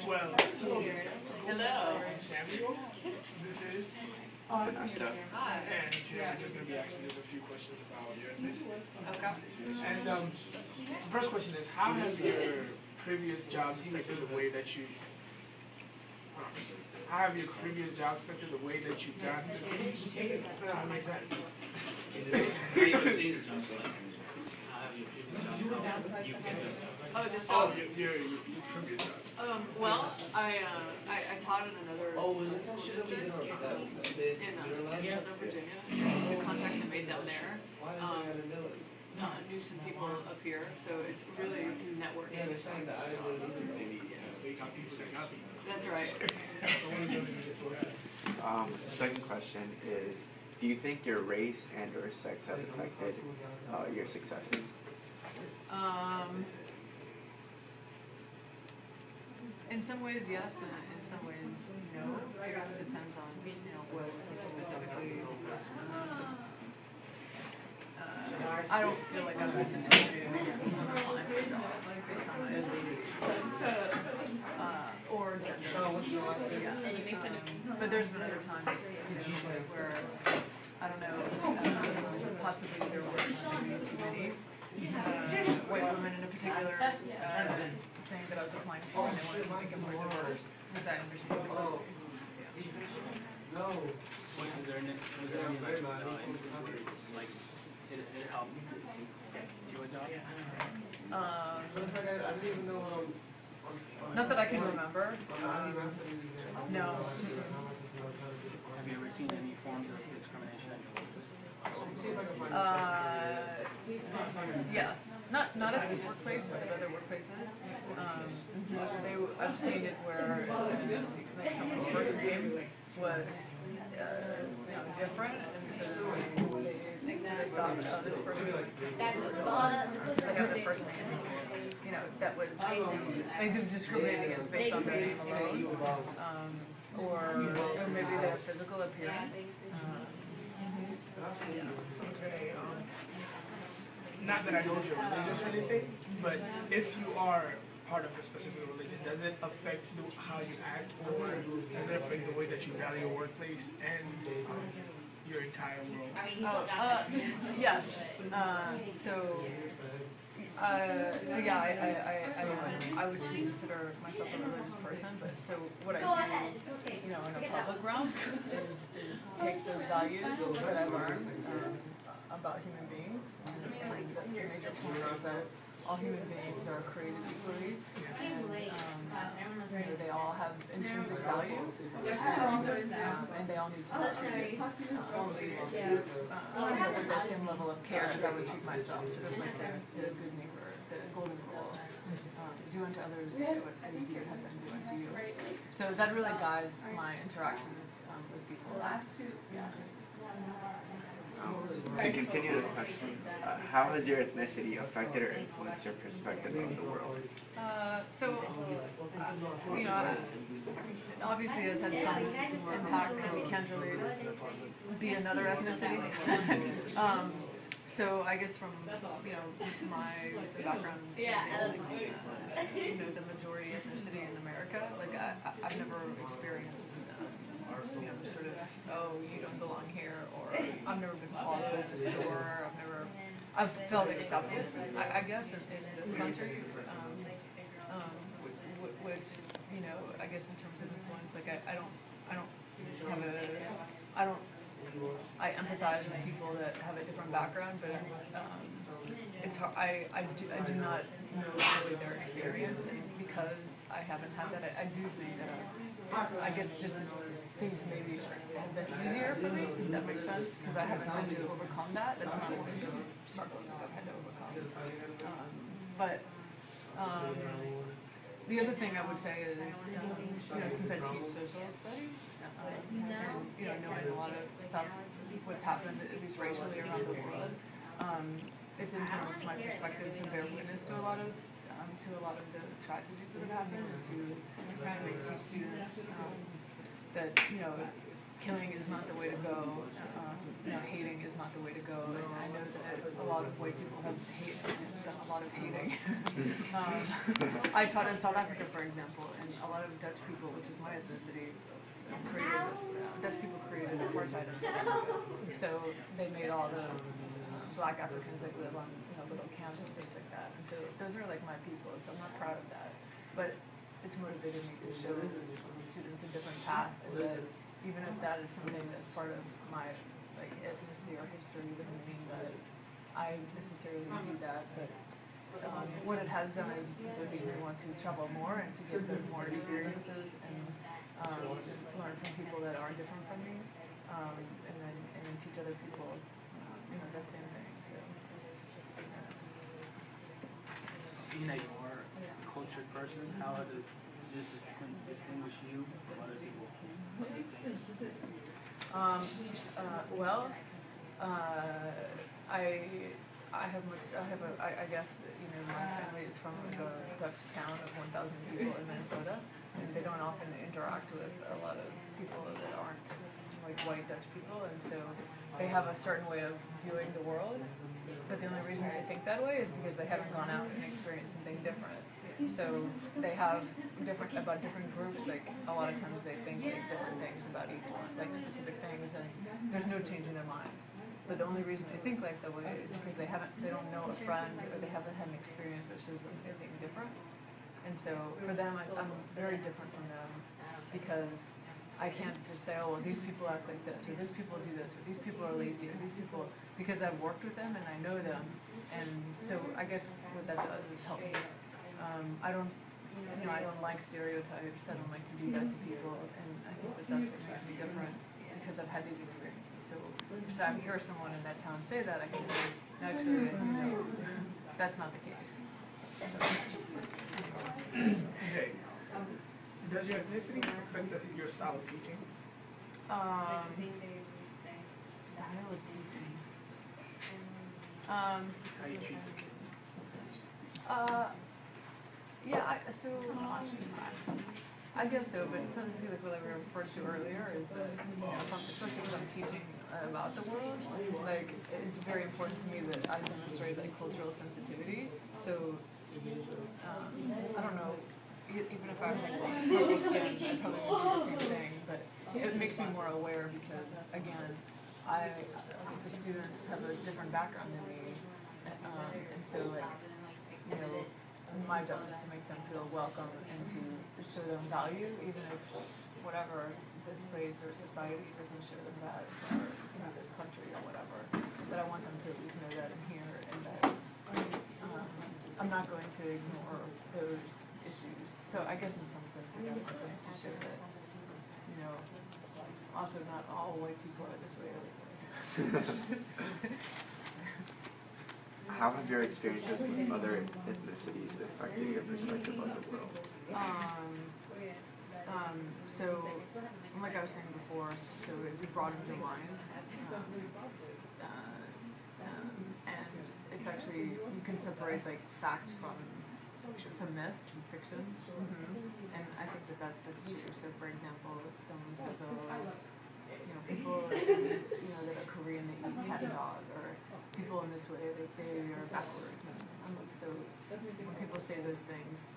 Well, Hello. I'm Samuel. This is Vanessa. Hi. and today we're just going to be asking just a few questions about your ethnicity. Okay. And the first question is, how have your previous jobs affected the way that you got into that makes sense. Oh, this Oh, your previous jobs. well, I taught in another school district in Southern Virginia. The contacts I made down there knew some people up here, so it's really through networking. So you got people that got people. That's right. Second question is, do you think your race and or sex has affected your successes? In some ways, yes, and in some ways, no. I guess it depends on what specifically. I don't feel like I've been discriminated against when applying for jobs based on my or gender. But there's been other times where I don't know, possibly there were maybe too many white women in a particular thing that I was applying for, and they wanted to make it more diverse, which I understand. Was there any instance where like it helped get you a job? Not that I can remember. No. Have you ever seen any forms of discrimination? Yes, not at this workplace, but at other workplaces. I've seen it where like someone's first name was different, and so they sort of thought, oh, this person just like have the first name, that was like they discriminated against based on their name alone, or maybe their physical appearance. Not that I know if you're religious or anything, but if you are part of a specific religion, does it affect how you act, or does it affect the way that you value your workplace and your entire world? Yes. So yeah, I would consider myself a religious person, but so what I do, in a public realm is take those values that I learned about human beings, and the major point is that all human beings are created equally, and they all have intrinsic value, and they all need to be treated with the same level of care as I would treat myself, sort of like the good neighbor, the golden rule. Do unto others as you would have them do unto you. So that really guides my interactions with people. Yeah. To continue the question, how has your ethnicity affected or influenced your perspective on the world? Obviously it's had some impact because you can't really be another ethnicity. So I guess from my background, the majority ethnicity in America, like I've never experienced sort of, oh, you don't belong here, or I've never been followed at the store. I've felt accepted. I guess in this country, which I guess in terms of influence, like I empathize with people that have a different background, but it's hard. I do not know really their experience, and because I haven't had that, I do think that I guess just things maybe have been easier for me, if that makes sense, because I haven't had to overcome that. That's not one of the struggles that I've had to overcome. The other thing I would say is, since I teach social studies, and knowing a lot of stuff, what's happened, at least racially around the world, it's influenced my perspective to bear witness to a lot of the tragedies that have happened, and to kind of teach students that killing is not the way to go. Hating is not the way to go. And I know that a lot of white people have done a lot of hating. I taught in South Africa, for example, and a lot of Dutch people, which is my ethnicity, Dutch people created apartheid in South Africa. So they made all the black Africans like live on little camps and things like that. And so those are like my people. So I'm not proud of that, but it's motivated me to show students a different path, and that even if that is something that's part of my ethnicity or history, doesn't mean that I necessarily do that. But what it has done is made me want to travel more and to get more experiences and learn from people that are different from me, and then teach other people that same thing. So being that you're a cultured person, how does this distinguish you from other people of the same? I guess my family is from a Dutch town of 1,000 people in Minnesota, and they don't often interact with a lot of people that aren't like white Dutch people, and so they have a certain way of viewing the world. But the only reason they think that way is because they haven't gone out and experienced something different. So they have different groups, like a lot of times they think like different things about each one, like specific things, and there's no change in their mind. But the only reason they think like the way is because they don't know a friend, or they haven't had an experience that shows them anything different. And so for them, I'm very different from them, because I can't just say, oh, well, these people act like this, or these people do this, or these people are lazy, or these people, because I've worked with them and I know them. And so I guess what that does is help me. I don't like stereotypes. I don't like to do that to people, and I think that's what makes me different, because I've had these experiences. So if I hear someone in that town say that, I can say, actually, I do know that's not the case. Jay, does your ethnicity affect your style of teaching? Style of teaching. How you treat the kids? I guess so, but something like what I referred to earlier is that, especially when I'm teaching about the world, like, it's very important to me that I demonstrate like cultural sensitivity. So, I don't know, even if I have like purple skin, I probably would do the same thing, but it makes me more aware because, again, I think the students have a different background than me, and so like, my job is to make them feel welcome and to show them value, even if whatever this place or society doesn't show them that, or this country or whatever. That I want them to at least know that I'm here, and that I'm not going to ignore those issues. So I guess in some sense, it's important to show that, also not all white people are this way or this way. How have your experiences with other ethnicities affected your perspective on the world? So, like I was saying before, so it broadens your mind. And it's actually, you can separate like fact from some myth and fiction. And I think that's true. So for example, if someone says, people that are Korean, they eat cat and dog, or people in this way, they are backwards. And so when people say those things,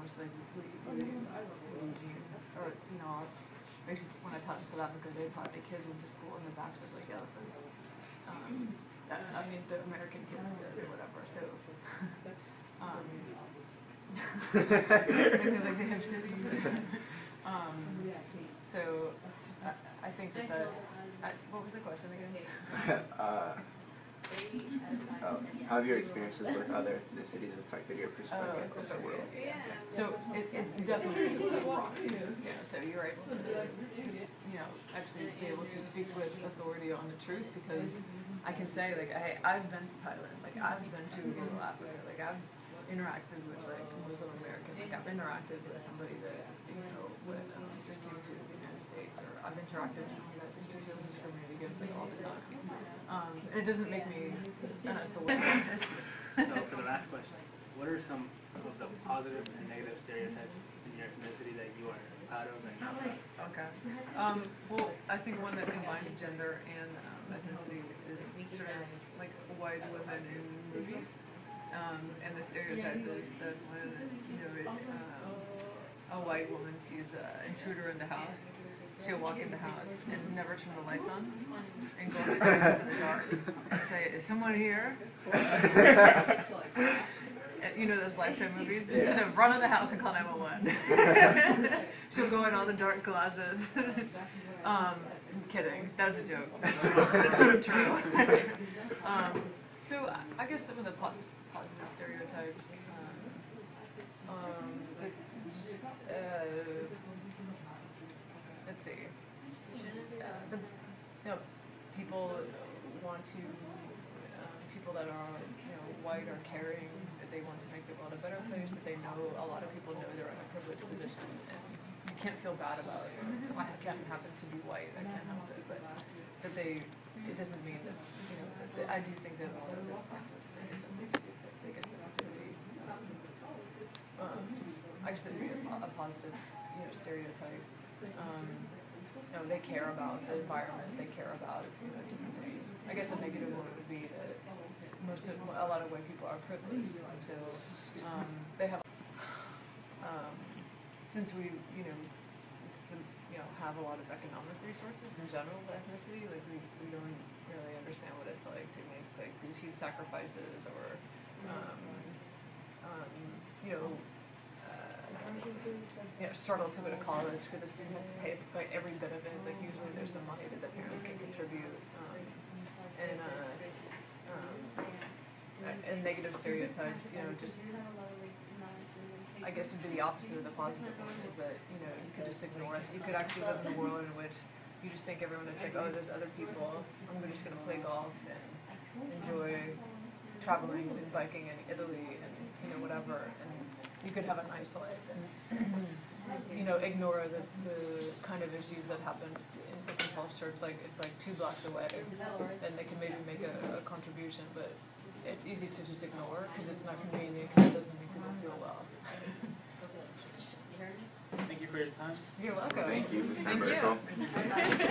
it's like, what do you mean? Or, basically when I taught in South Africa, they taught the kids went to school on the backs of like elephants. I mean, the American kids did, or whatever, so. Like they have cities. So I think that what was the question again? How have your experiences with other ethnicities affected your perspective on the world? Yeah. So it's definitely wrong. So you're able to just, actually be able to speak with authority on the truth, because I can say, like, I've been to Thailand, like, I've been to rural Africa, like, I've interacted with, like, Muslim American, like, I've interacted with somebody that, just came to the United States, or I've interacted with someone that feels discriminated against, like, all the time. It doesn't make me an authority. So for the last question, what are some of the positive and negative stereotypes in your ethnicity that you are proud of and not proud of? Okay. Well, I think one that combines gender and ethnicity is sort of like white women in movies. And the stereotype is that when a white woman sees an intruder in the house, she'll walk in the house and never turn the lights on and go upstairs in the dark and say, "Is someone here?" And, those Lifetime movies? Yeah. Instead of run in the house and call 911. She'll go in all the dark closets. Kidding. That was a joke. That's sort of true. So I guess some of the positive stereotypes. Let's see. People want to. People that are white are caring. That they want to make the world a better place. That they know a lot of people know they're in a privileged position, and you can't feel bad about it. I can't happen to be white. I can't help it, but that they. It doesn't mean that I do think that a lot of them practice sensitivity. They get sensitivity. I guess it'd be a positive, stereotype. They care about the environment. They care about different things. I guess a negative one would be that a lot of white people are privileged, so they have. Since we have a lot of economic resources in general, the ethnicity, like we don't really understand what it's like to make like these huge sacrifices or struggle to go to college because the student has to pay like every bit of it. Like usually there's some money that the parents can contribute, and negative stereotypes, just I guess would be the opposite of the positive one, is that you could just ignore it. You could actually live in a world in which you just think everyone is like, oh, there's other people. I'm just gonna play golf and enjoy traveling and biking in Italy and whatever, and you could have a nice life and ignore the kind of issues that happen in different cultures. It's like 2 blocks away, and they can maybe make a contribution, but it's easy to just ignore because it's not convenient because it doesn't make people feel well. Thank you for your time. You're welcome. Thank you. Thank you.